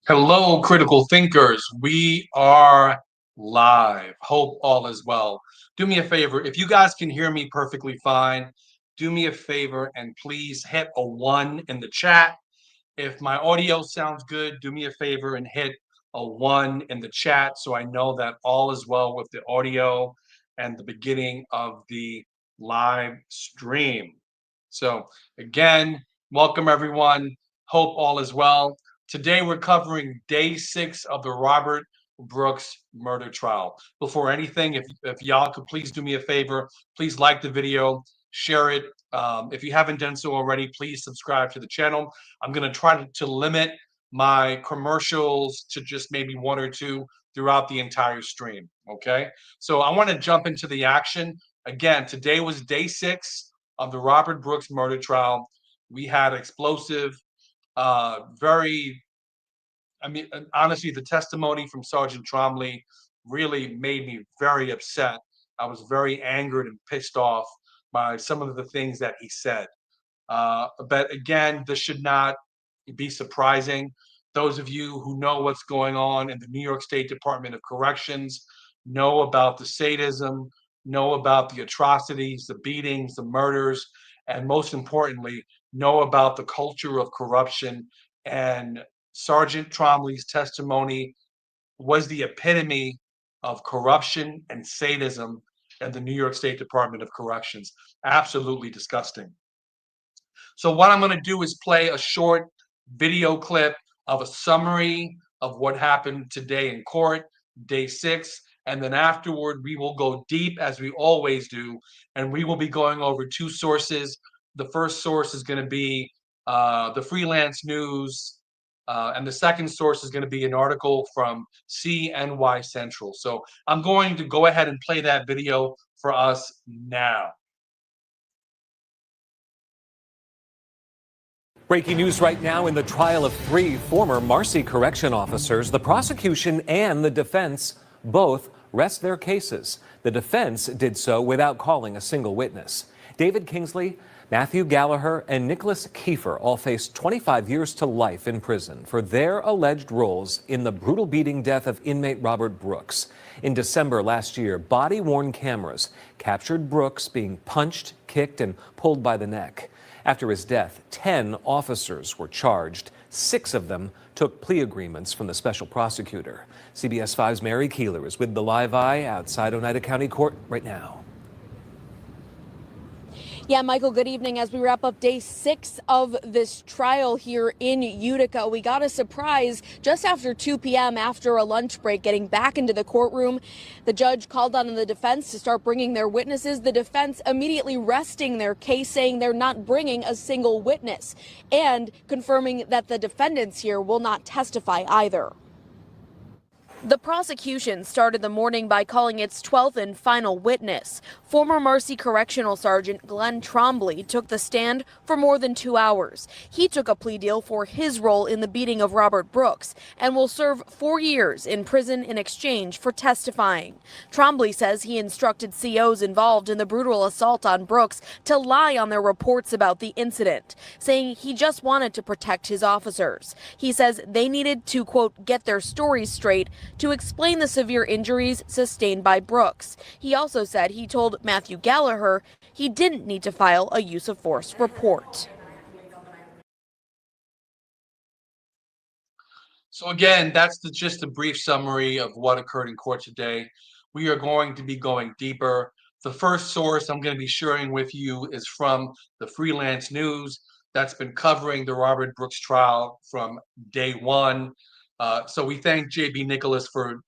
Hello, critical thinkers. We are live. Hope all is well. Do me a favor. If you guys can hear me perfectly fine, do me a favor and please hit a 1 in the chat. If my audio sounds good, do me a favor and hit a 1 in the chat so I know that all is well with the audio and the beginning of the live stream. So, again, welcome everyone. Hope all is well. Today we're covering day 6 of the Robert Brooks murder trial. Before anything, if y'all could please do me a favor, please like the video, share it. If you haven't done so already, please subscribe to the channel. I'm going to try to limit my commercials to just maybe 1 or 2 throughout the entire stream. Okay, so I want to jump into the action. Again, today was day 6 of the Robert Brooks murder trial. We had explosive, very, honestly, the testimony from Sergeant Trombly really made me very upset. I was very angered and pissed off by some of the things that he said. But again, this should not be surprising. Those of you who know what's going on in the New York State Department of Corrections know about the sadism, know about the atrocities, the beatings, the murders, and most importantly, know about the culture of corruption. And Sergeant Trombley's testimony was the epitome of corruption and sadism in the New York State Department of Corrections. Absolutely disgusting. So what I'm going to do is play a short video clip of a summary of what happened today in court, day 6, and then afterward we will go deep as we always do, and we will be going over 2 sources. The first source is going to be the Freelance News, and the second source is going to be an article from CNY Central. So I'm going to go ahead and play that video for us now. Breaking news right now in the trial of 3 former Marcy correction officers. The prosecution and the defense both rest their cases. The defense did so without calling a single witness. David Kingsley, Matthew Gallagher, and Nicholas Kiefer all faced 25 years to life in prison for their alleged roles in the brutal beating death of inmate Robert Brooks. In December last year, body-worn cameras captured Brooks being punched, kicked, and pulled by the neck. After his death, 10 officers were charged. 6 of them took plea agreements from the special prosecutor. CBS 5's Mary Keeler is with the Live Eye outside Oneida County Court right now. Yeah, Michael, good evening. As we wrap up day 6 of this trial here in Utica, we got a surprise just after 2 p.m. after a lunch break, getting back into the courtroom. The judge called on the defense to start bringing their witnesses. The defense immediately resting their case, saying they're not bringing a single witness, and confirming that the defendants here will not testify either. The prosecution started the morning by calling its 12th and final witness. Former Marcy Correctional Sergeant Glenn Trombly took the stand for more than 2 hours. He took a plea deal for his role in the beating of Robert Brooks and will serve 4 years in prison in exchange for testifying. Trombly says he instructed COs involved in the brutal assault on Brooks to lie on their reports about the incident, saying he just wanted to protect his officers. He says they needed to, quote, get their stories straight to explain the severe injuries sustained by Brooks. He also said he told Matthew Gallagher he didn't need to file a use of force report. So again, that's just a brief summary of what occurred in court today. We are going to be going deeper. The first source I'm going to be sharing with you is from the Freelance News that's been covering the Robert Brooks trial from day 1. So we thank J.B. Nicholas for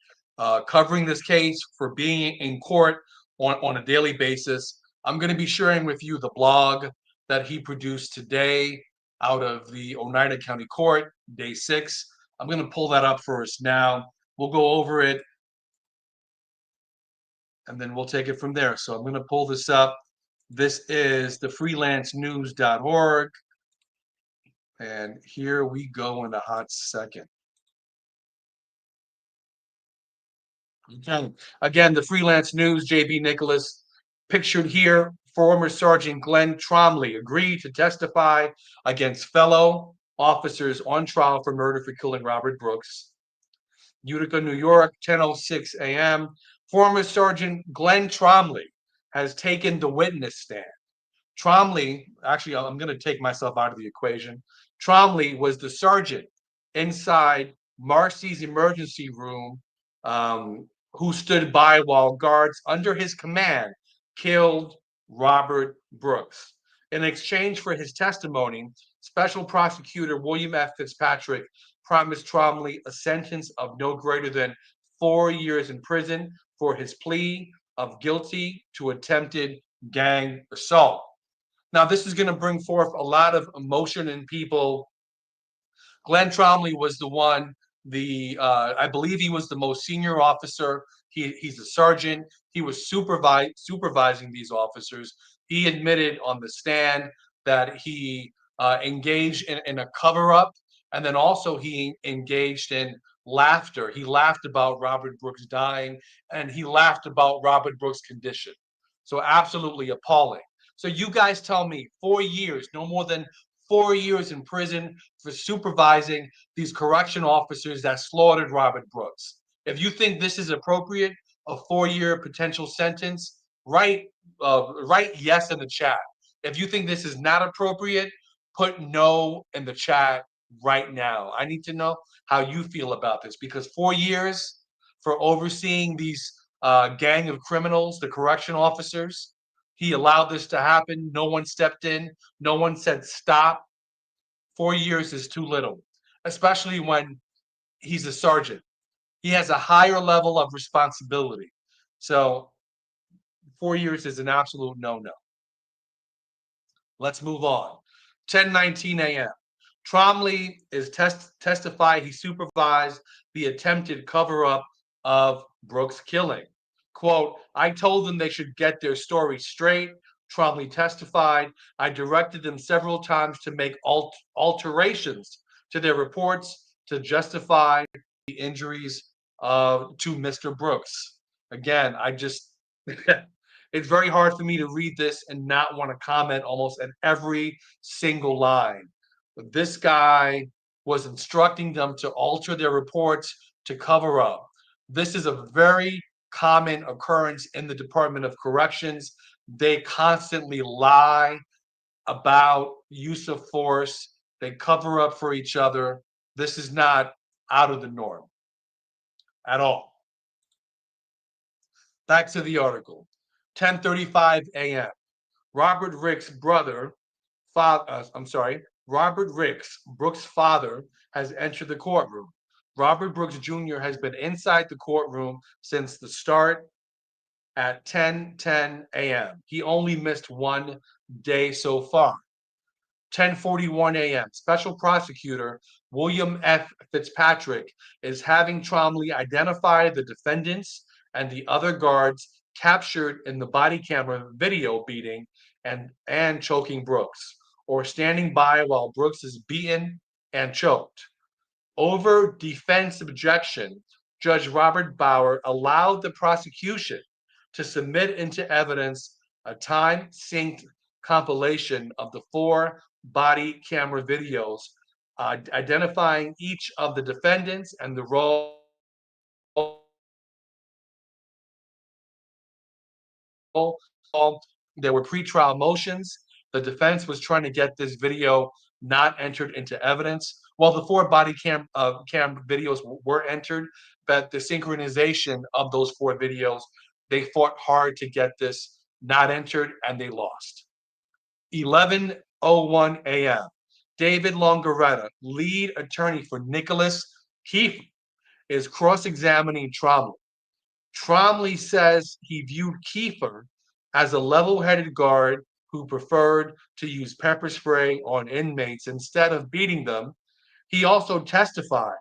covering this case, for being in court on a daily basis. I'm going to be sharing with you the blog that he produced today out of the Oneida County Court, day 6. I'm going to pull that up for us now. We'll go over it, and then we'll take it from there. So I'm going to pull this up. This is the freelancenews.org. And here we go in a hot second. Okay. Again, the Freelance News, J.B. Nicholas, pictured here, former Sergeant Glenn Trombly agreed to testify against fellow officers on trial for murder for killing Robert Brooks. Utica, New York, 10:06 a.m. Former Sergeant Glenn Trombly has taken the witness stand. Trombly, actually, I'm going to take myself out of the equation. Trombly was the sergeant inside Marcy's emergency room, who stood by while guards under his command killed Robert Brooks. In exchange for his testimony, Special Prosecutor William F. Fitzpatrick promised Trombly a sentence of no greater than 4 years in prison for his plea of guilty to attempted gang assault. Now, this is going to bring forth a lot of emotion in people. Glenn Trombly was the one, I believe he was the most senior officer. He's a sergeant. He was supervising these officers. He admitted on the stand that he engaged in a cover-up, and then also he engaged in laughter. He laughed about Robert Brooks dying, and he laughed about Robert Brooks' condition. So absolutely appalling. So you guys tell me, 4 years, no more than 4 years in prison for supervising these correction officers that slaughtered Robert Brooks. If you think this is appropriate, a 4-year potential sentence, write yes in the chat. If you think this is not appropriate, put no in the chat right now. I need to know how you feel about this, because 4 years for overseeing these gang of criminals, the correction officers, he allowed this to happen. No one stepped in. No one said stop. 4 years is too little, especially when he's a sergeant. He has a higher level of responsibility. So 4 years is an absolute no-no. Let's move on. 10:19 a.m. Trombly is testified he supervised the attempted cover-up of Brooks' killing. Quote, I told them they should get their story straight. Trombly testified, I directed them several times to make alterations to their reports to justify the injuries to Mr. Brooks. Again, it's very hard for me to read this and not want to comment almost at every single line. But this guy was instructing them to alter their reports to cover up. This is a very common occurrence in the Department of Corrections. They constantly lie about use of force. They cover up for each other. This is not out of the norm at all. Back to the article. 10:35 a.m. Robert Ricks' Robert Ricks, Brooks' father, has entered the courtroom. Robert Brooks Jr. has been inside the courtroom since the start at 10:10 a.m. He only missed 1 day so far. 10:41 a.m. Special Prosecutor William F. Fitzpatrick is having Trombly identify the defendants and the other guards captured in the body camera video beating and choking Brooks, or standing by while Brooks is beaten and choked. Over defense objection, Judge Robert Bauer allowed the prosecution to submit into evidence a time-synced compilation of the 4 body camera videos identifying each of the defendants and the role. There were pretrial motions. The defense was trying to get this video not entered into evidence. Well, the 4 body cam videos were entered, but the synchronization of those 4 videos, they fought hard to get this not entered, and they lost. 11:01 a.m. David Longaretta, lead attorney for Nicholas Keefe, is cross-examining Trombly. Trombly says he viewed Kiefer as a level-headed guard who preferred to use pepper spray on inmates instead of beating them. He also testified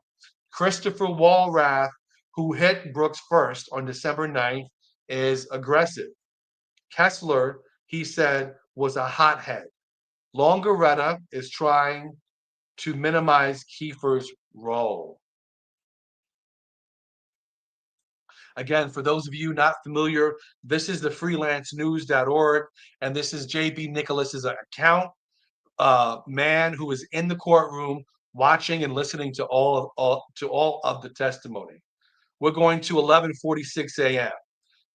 Christopher Walrath, who hit Brooks first on December 9th, is aggressive. Kessler, he said, was a hothead. Longaretta is trying to minimize Kiefer's role. Again, for those of you not familiar, this is the freelancenews.org, and this is JB Nicholas's account. man who was in the courtroom watching and listening to all of the testimony. We're going to 11:46 a.m.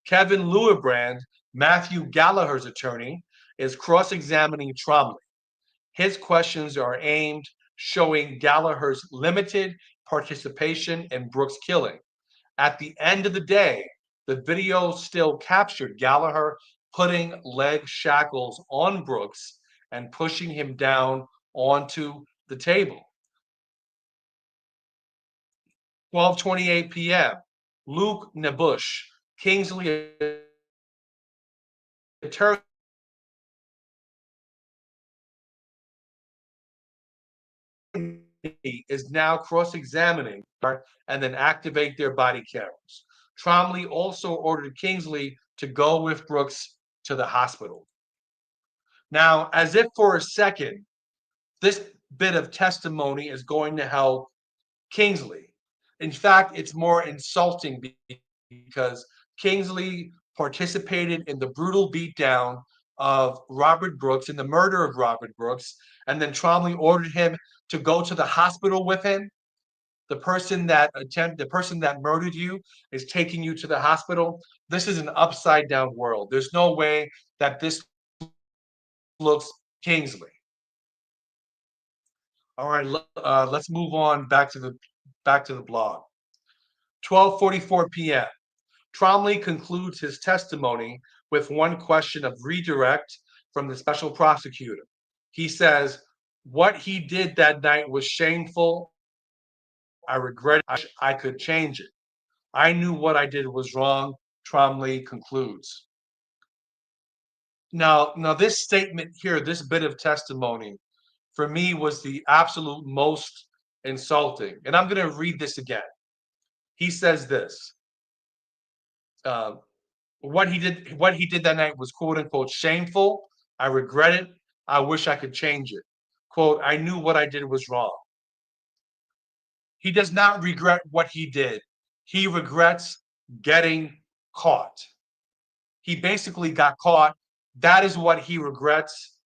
Kevin Lewebrand, Matthew Gallagher's attorney, is cross-examining Trombly. His questions are aimed showing Gallagher's limited participation in Brooks' killing. At the end of the day, the video still captured Gallagher putting leg shackles on Brooks and pushing him down onto the table. 12:28 p.m. Luke Nabush, Kingsley attorney, is now cross-examining and then activate their body cameras. Trombly also ordered Kingsley to go with Brooks to the hospital. Now, as if for a second, this bit of testimony is going to help Kingsley. In fact, it's more insulting because Kingsley participated in the brutal beatdown of Robert Brooks, in the murder of Robert Brooks, and then Trombly ordered him to go to the hospital with him. The person that murdered you is taking you to the hospital. This is an upside down world. There's no way that this looks Kingsley. All right, let's move on back to the blog. 12:44 p.m. Trombly concludes his testimony with one question of redirect from the special prosecutor. He says, "What he did that night was shameful. I regret it. I could change it. I knew what I did was wrong," Trombly concludes. Now, this statement here, this bit of testimony, for me was the absolute most insulting. And I'm going to read this again. He says this: what he did that night was quote unquote shameful. I regret it. I wish I could change it. Quote, I knew what I did was wrong. He does not regret what he did. He regrets getting caught. He basically got caught. That is what he regrets.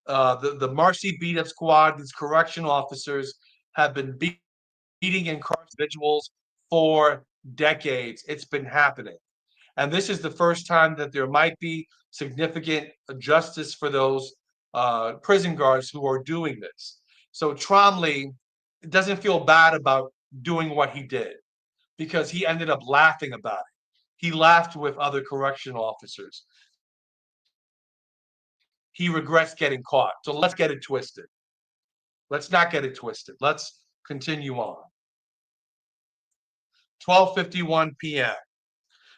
The Marcy beat up squad, these correctional officers have been beating individuals for decades. It's been happening. And this is the first time that there might be significant justice for those prison guards who are doing this. So Trombly doesn't feel bad about doing what he did because he ended up laughing about it. He laughed with other correctional officers. He regrets getting caught. So let's get it twisted. Let's not get it twisted. Let's continue on. 12:51 p.m.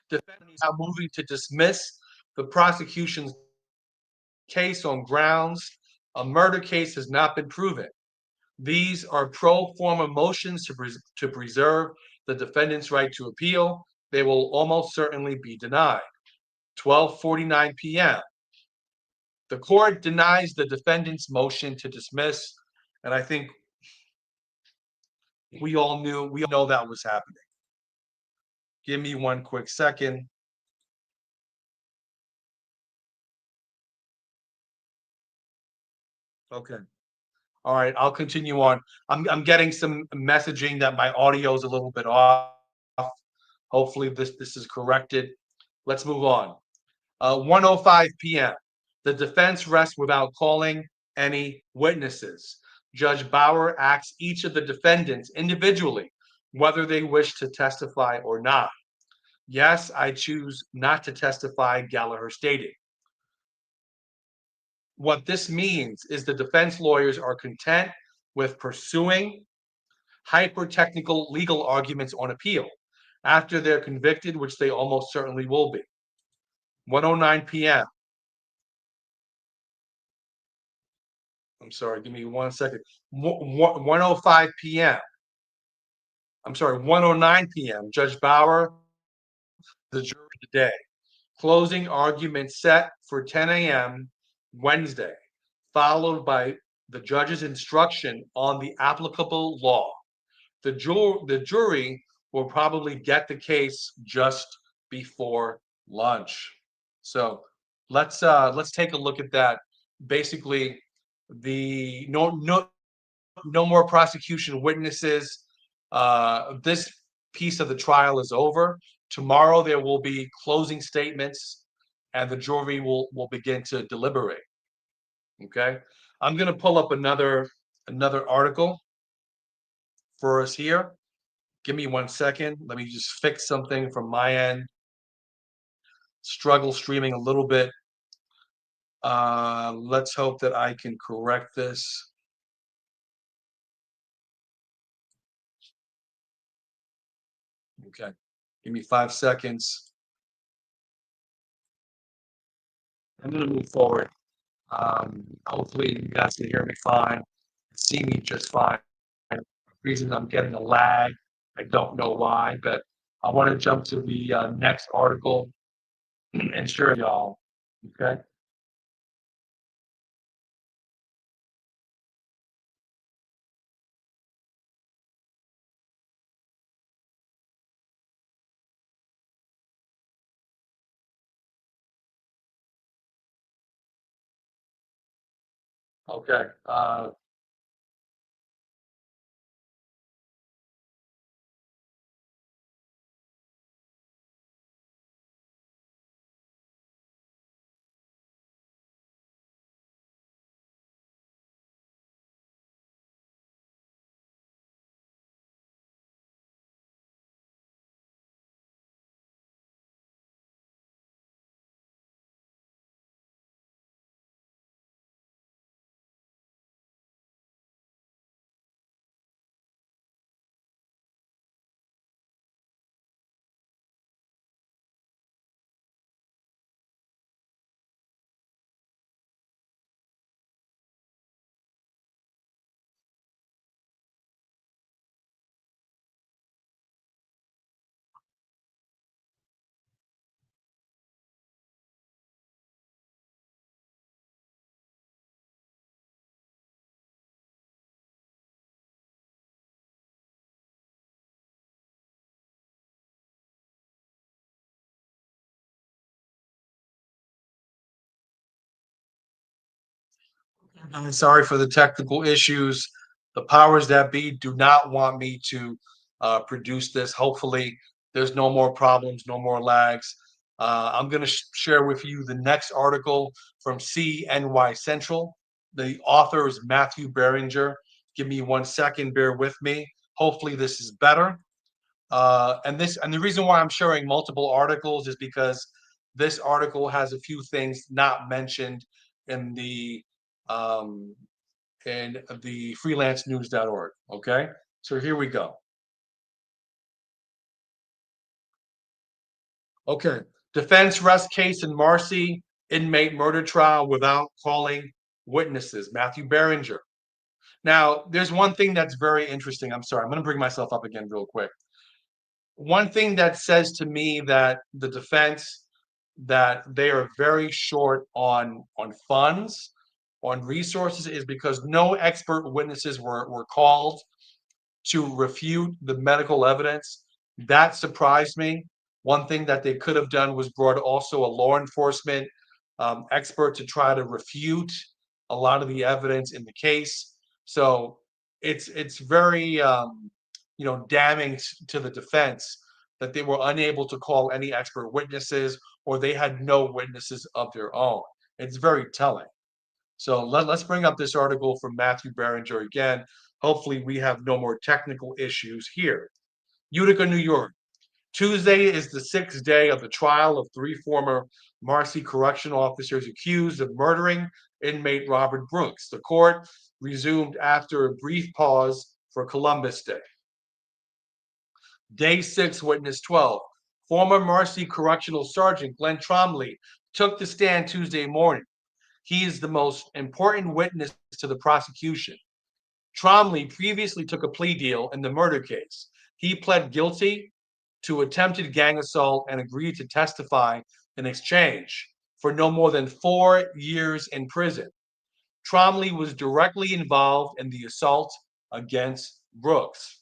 Defendants are moving to dismiss the prosecution's case on grounds a murder case has not been proven. These are pro forma motions to preserve the defendant's right to appeal. They will almost certainly be denied. 12:49 p.m. The court denies the defendant's motion to dismiss, and I think we all know that was happening. Give me one quick second. Okay. All right, I'll continue on. I'm getting some messaging that my audio is a little bit off. Hopefully this is corrected. Let's move on. 1:05 p.m. The defense rests without calling any witnesses. Judge Bauer asks each of the defendants individually whether they wish to testify or not. Yes, I choose not to testify, Gallagher stated. What this means is the defense lawyers are content with pursuing hyper-technical legal arguments on appeal after they're convicted, which they almost certainly will be. 1:09 p.m. I'm sorry, give me 1 second. 1:05 p.m. I'm sorry, 1:09 p.m. Judge Bauer, the jury today. Closing argument set for 10 a.m. Wednesday, followed by the judge's instruction on the applicable law. The jury will probably get the case just before lunch. So let's take a look at that. Basically, The no more prosecution witnesses. This piece of the trial is over. Tomorrow there will be closing statements, and the jury will begin to deliberate. Okay, I'm going to pull up another article for us here. Give me 1 second. Let me just fix something from my end. Struggle streaming a little bit. Let's hope that I can correct this. Okay, give me 5 seconds. I'm going to move forward. Hopefully you guys can hear me fine, see me just fine. The reason I'm getting a lag, I don't know why, but I want to jump to the next article and share y'all. Okay. Okay. I'm sorry for the technical issues. The powers that be do not want me to produce this. Hopefully, there's no more problems, no more lags. I'm going to share with you the next article from CNY Central. The author is Matthew Benninger. Give me 1 second, bear with me. Hopefully, this is better. And the reason why I'm sharing multiple articles is because this article has a few things not mentioned in um, the freelancenews.org. Okay, so here we go. Okay, defense rests case in Marcy inmate murder trial without calling witnesses. Matthew Benninger. Now, there's one thing that's very interesting. I'm sorry, I'm going to bring myself up again real quick. One thing that says to me that the defense that they are very short on funds, on resources, is because no expert witnesses were called to refute the medical evidence. That surprised me. One thing that they could have done was brought also a law enforcement expert to try to refute a lot of the evidence in the case. So it's very damning to the defense that they were unable to call any expert witnesses, or they had no witnesses of their own. It's very telling. So let's bring up this article from Matthew Benninger again. Hopefully we have no more technical issues here. Utica, New York. Tuesday is the sixth day of the trial of three former Marcy correctional officers accused of murdering inmate Robert Brooks. The court resumed after a brief pause for Columbus Day. Day 6, witness 12. Former Marcy Correctional Sergeant Glenn Trombly took the stand Tuesday morning. He is the most important witness to the prosecution. Trombly previously took a plea deal in the murder case. He pled guilty to attempted gang assault and agreed to testify in exchange for no more than 4 years in prison. Trombly was directly involved in the assault against Brooks.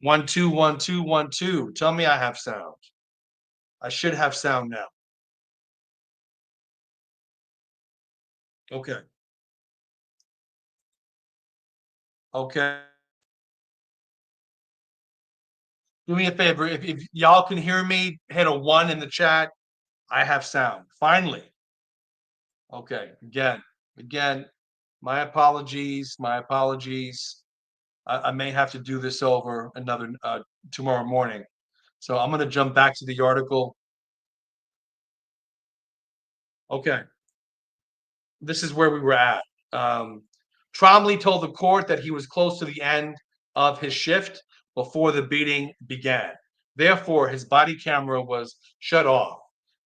1 2 1 2 1 2. Tell me I have sound. I should have sound now. Okay. Okay. Do me a favor. If y'all can hear me, hit a 1 in the chat. I have sound. Finally. Okay. Again, my apologies. My apologies. I may have to do this over another tomorrow morning. So I'm going to jump back to the article. Okay. This is where we were at. Trombly told the court that he was close to the end of his shift before the beating began. Therefore, his body camera was shut off.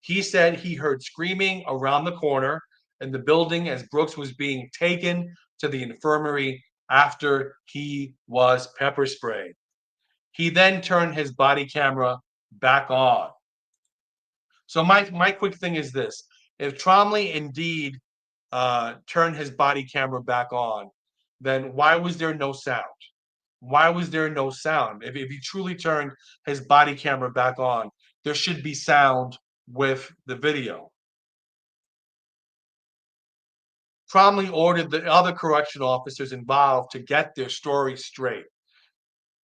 He said he heard screaming around the corner in the building as Brooks was being taken to the infirmary after he was pepper sprayed. He then turned his body camera back on. So my quick thing is this: if Trombly indeed turned his body camera back on, then why was there no sound? Why was there no sound? If he truly turned his body camera back on, there should be sound with the video. Trombly ordered the other correctional officers involved to get their story straight,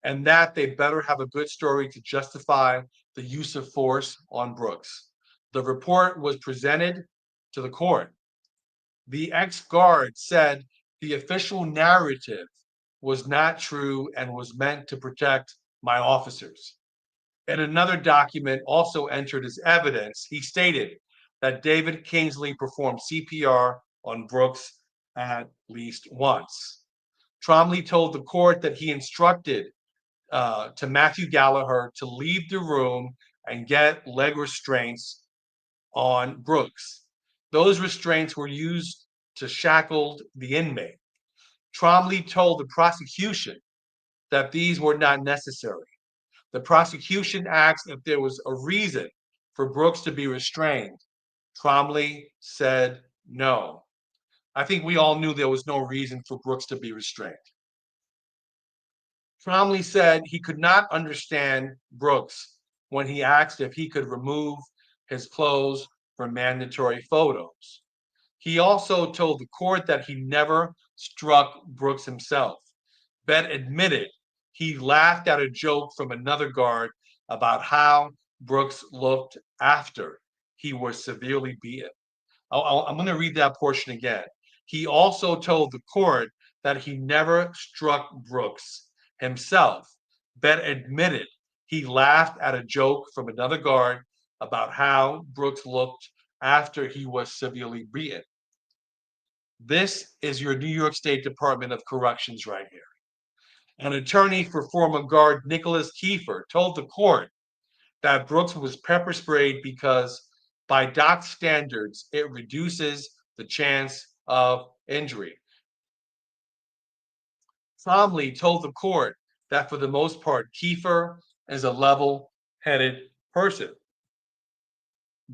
and that they better have a good story to justify the use of force on Brooks. The report was presented to the court. The ex-guard said the official narrative was not true and was meant to protect my officers. In another document also entered as evidence, he stated that David Kingsley performed CPR on Brooks at least once. Trombly told the court that he instructed to Matthew Gallagher to leave the room and get leg restraints on Brooks. Those restraints were used to shackle the inmate. Trombly told the prosecution that these were not necessary. The prosecution asked if there was a reason for Brooks to be restrained. Trombly said no. I think we all knew there was no reason for Brooks to be restrained. Trombly said he could not understand Brooks when he asked if he could remove his clothes for mandatory photos. He also told the court that he never struck Brooks himself, but admitted he laughed at a joke from another guard about how Brooks looked after he was severely beaten. I'm going to read that portion again. He also told the court that he never struck Brooks himself, but admitted he laughed at a joke from another guard about how Brooks looked after he was severely beaten. This is your New York State Department of Corrections right here. An attorney for former guard Nicholas Kiefer told the court that Brooks was pepper sprayed because, by doc standards, it reduces the chance of injury. Trombly told the court that for the most part, Kiefer is a level-headed person.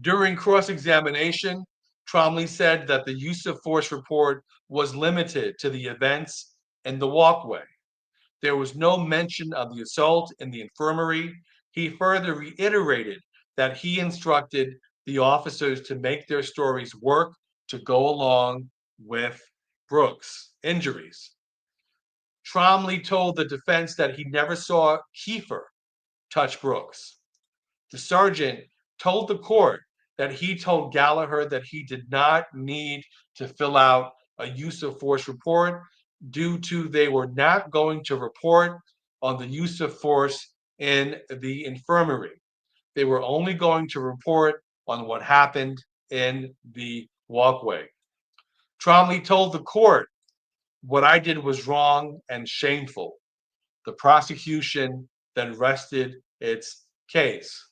During cross-examination, Trombly said that the use of force report was limited to the events in the walkway. There was no mention of the assault in the infirmary. He further reiterated that he instructed the officers to make their stories work to go along with Brooks' injuries. Trombly told the defense that he never saw Kiefer touch Brooks. The sergeant told the court that he told Gallagher that he did not need to fill out a use of force report due to they were not going to report on the use of force in the infirmary. They were only going to report on what happened in the walkway. Trombly told the court, "What I did was wrong and shameful." The prosecution then rested its case.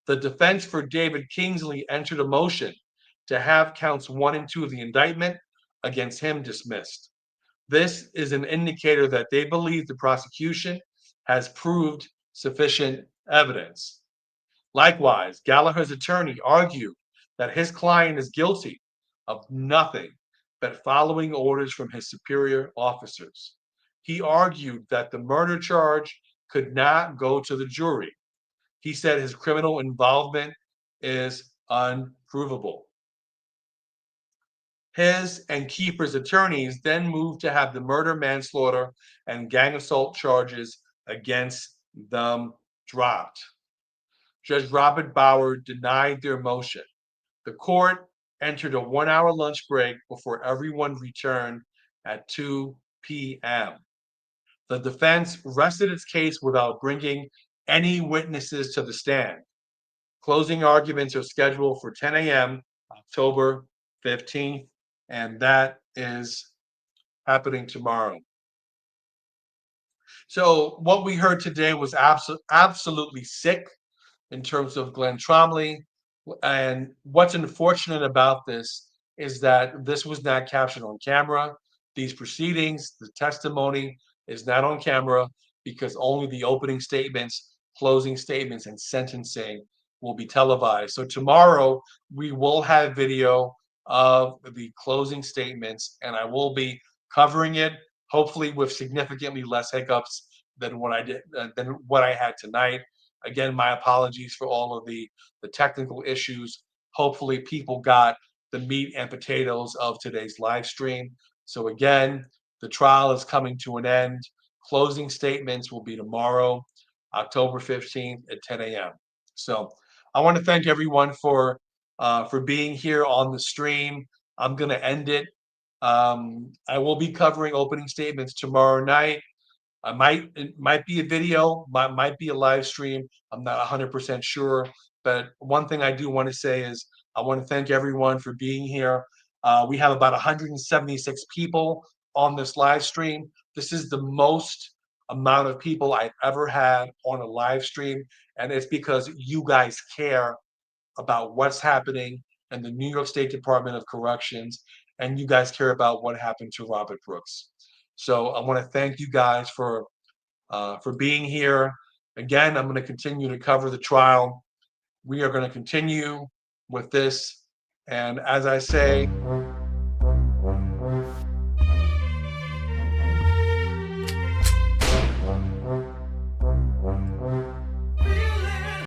The defense for David Kingsley entered a motion to have counts 1 and 2 of the indictment against him dismissed. This is an indicator that they believe the prosecution has proved sufficient evidence. Likewise, Gallagher's attorney argued that his client is guilty of nothing but following orders from his superior officers. He argued that the murder charge could not go to the jury. He said his criminal involvement is unprovable. His and Keeper's attorneys then moved to have the murder, manslaughter, and gang assault charges against them dropped. Judge Robert Bauer denied their motion. The court entered a 1 hour lunch break before everyone returned at 2 p.m. The defense rested its case without bringing any witnesses to the stand. Closing arguments are scheduled for 10 a.m. October 15th, and that is happening tomorrow. So what we heard today was absolutely sick in terms of Glenn Trombly. And what's unfortunate about this is that this was not captured on camera. These proceedings, the testimony is not on camera because only the opening statements, closing statements, and sentencing will be televised. So tomorrow we will have video of the closing statements, and I will be covering it, hopefully with significantly less hiccups than what I had tonight. Again, my apologies for all of the technical issues. Hopefully people got the meat and potatoes of today's live stream. So again, the trial is coming to an end. Closing statements will be tomorrow, October 15th at 10 a.m. So I want to thank everyone for being here on the stream. I'm going to end it. I will be covering opening statements tomorrow night. It might be a video, might be a live stream. I'm not 100% sure. But one thing I do want to say is I want to thank everyone for being here. We have about 176 people on this live stream. This is the most amount of people I've ever had on a live stream. And it's because you guys care about what's happening in the New York State Department of Corrections, and you guys care about what happened to Robert Brooks. So I want to thank you guys for being here. Again, I'm going to continue to cover the trial. We are going to continue with this, and as I say,